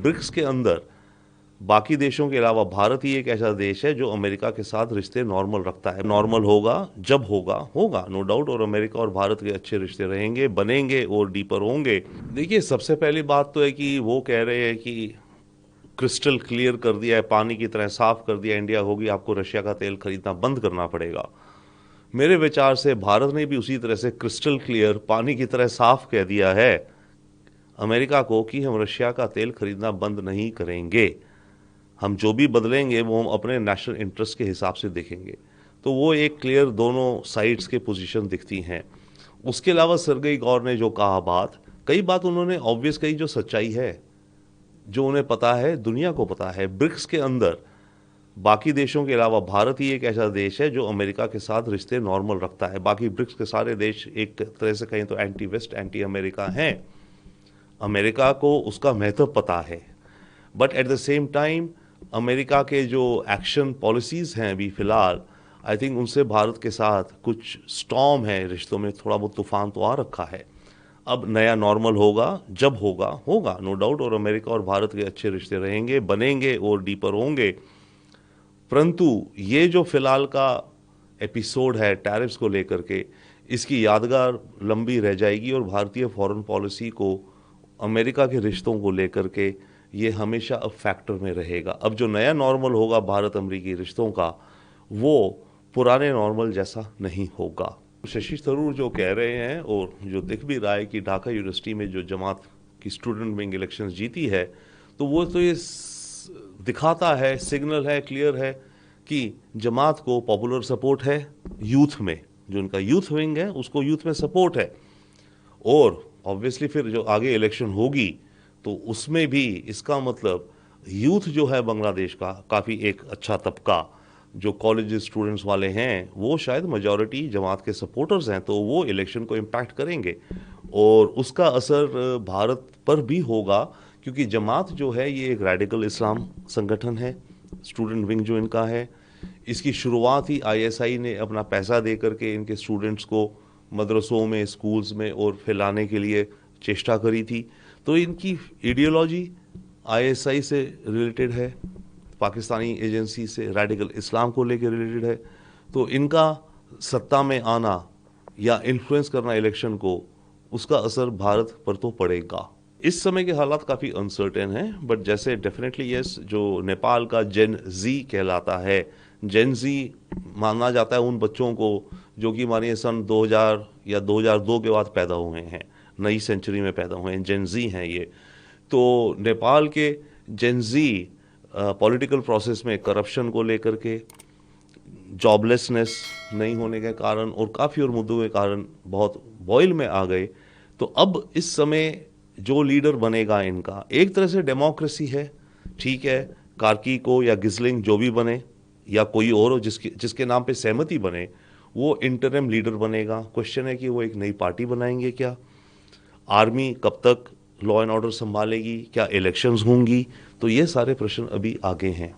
BRICS के अंदर बाकी देशों के अलावा भारत ही एक ऐसा देश है जो अमेरिका के साथ रिश्ते नॉर्मल रखता है। नॉर्मल होगा जब होगा नो डाउट, और अमेरिका और भारत के अच्छे रिश्ते रहेंगे, बनेंगे और डीपर होंगे। देखिए, सबसे पहली बात तो है कि वो कह रहे हैं कि क्रिस्टल क्लियर कर दिया है, पानी की तरह साफ कर दिया इंडिया होगी, आपको रशिया का तेल खरीदना बंद करना पड़ेगा। मेरे विचार से भारत ने भी उसी तरह से क्रिस्टल क्लियर पानी की तरह साफ कह दिया है अमेरिका को कि हम रशिया का तेल खरीदना बंद नहीं करेंगे। हम जो भी बदलेंगे वो हम अपने नेशनल इंटरेस्ट के हिसाब से देखेंगे। तो वो एक क्लियर दोनों साइड्स के पोजीशन दिखती हैं। उसके अलावा सरगई गौर ने जो कहा बात, कई बात उन्होंने ऑब्वियस कही जो सच्चाई है, जो उन्हें पता है, दुनिया को पता है। ब्रिक्स के अंदर बाकी देशों के अलावा भारत ही एक ऐसा देश है जो अमेरिका के साथ रिश्ते नॉर्मल रखता है। बाकी ब्रिक्स के सारे देश एक तरह से कहें तो एंटी वेस्ट, एंटी अमेरिका हैं। अमेरिका को उसका महत्व पता है, but at the same time America के जो एक्शन पॉलिसीज हैं अभी फिलहाल, आई थिंक उनसे भारत के साथ कुछ स्टॉर्म है रिश्तों में, थोड़ा बहुत तूफान तो आ रखा है। अब नया नॉर्मल होगा जब होगा नो डाउट, और अमेरिका और भारत के अच्छे रिश्ते रहेंगे, बनेंगे और डीपर होंगे। परंतु ये जो फिलहाल का एपिसोड है टैरिफ्स को लेकर के, इसकी यादगार लंबी रह जाएगी और भारतीय फॉरेन पॉलिसी को अमेरिका के रिश्तों को लेकर के ये हमेशा अब फैक्टर में रहेगा। अब जो नया नॉर्मल होगा भारत अमेरिकी रिश्तों का, वो पुराने नॉर्मल जैसा नहीं होगा। शशि थरूर जो कह रहे हैं और जो दिख भी रहा है कि ढाका यूनिवर्सिटी में जो जमात की स्टूडेंट विंग इलेक्शंस जीती है, तो वो तो ये दिखाता है, सिग्नल है, क्लियर है कि जमात को पॉपुलर सपोर्ट है यूथ में, जो उनका यूथ विंग है उसको यूथ में सपोर्ट है। और ऑब्वियसली फिर जो आगे इलेक्शन होगी तो उसमें भी इसका मतलब यूथ जो है बांग्लादेश का, काफ़ी एक अच्छा तबका जो कॉलेज स्टूडेंट्स वाले हैं, वो शायद मेजॉरिटी जमात के सपोर्टर्स हैं, तो वो इलेक्शन को इम्पैक्ट करेंगे और उसका असर भारत पर भी होगा। क्योंकि जमात जो है ये एक रेडिकल इस्लाम संगठन है, स्टूडेंट विंग जो इनका है, इसकी शुरुआत ही आईएसआई ने अपना पैसा दे करके इनके स्टूडेंट्स को मदरसों में, स्कूल्स में और फैलाने के लिए चेष्टा करी थी। तो इनकी आइडियोलॉजी आईएसआई से रिलेटेड है, पाकिस्तानी एजेंसी से रेडिकल इस्लाम को लेकर रिलेटेड है। तो इनका सत्ता में आना या इन्फ्लुएंस करना इलेक्शन को, उसका असर भारत पर तो पड़ेगा। इस समय के हालात काफ़ी अनसर्टेन हैं, बट जैसे डेफिनेटली यस, जो नेपाल का जेन जी कहलाता है, जेन जी माना जाता है उन बच्चों को जो कि मानिए सन 2000 या 2002 के बाद पैदा हुए हैं, नई सेंचुरी में पैदा हुए हैं, जेन जी हैं ये। तो नेपाल के जेन जी पॉलिटिकल प्रोसेस में करप्शन को लेकर के, जॉबलेसनेस नहीं होने के कारण और काफ़ी और मुद्दों के कारण बहुत बॉयल में आ गए। तो अब इस समय जो लीडर बनेगा इनका, एक तरह से डेमोक्रेसी है, ठीक है, कार्की को या गिस्लिंग जो भी बने या कोई और हो जिसके नाम पे सहमति बने, वो इंटरिम लीडर बनेगा। क्वेश्चन है कि वो एक नई पार्टी बनाएंगे क्या, आर्मी कब तक लॉ एंड ऑर्डर संभालेगी, क्या इलेक्शंस होंगी, तो ये सारे प्रश्न अभी आगे हैं।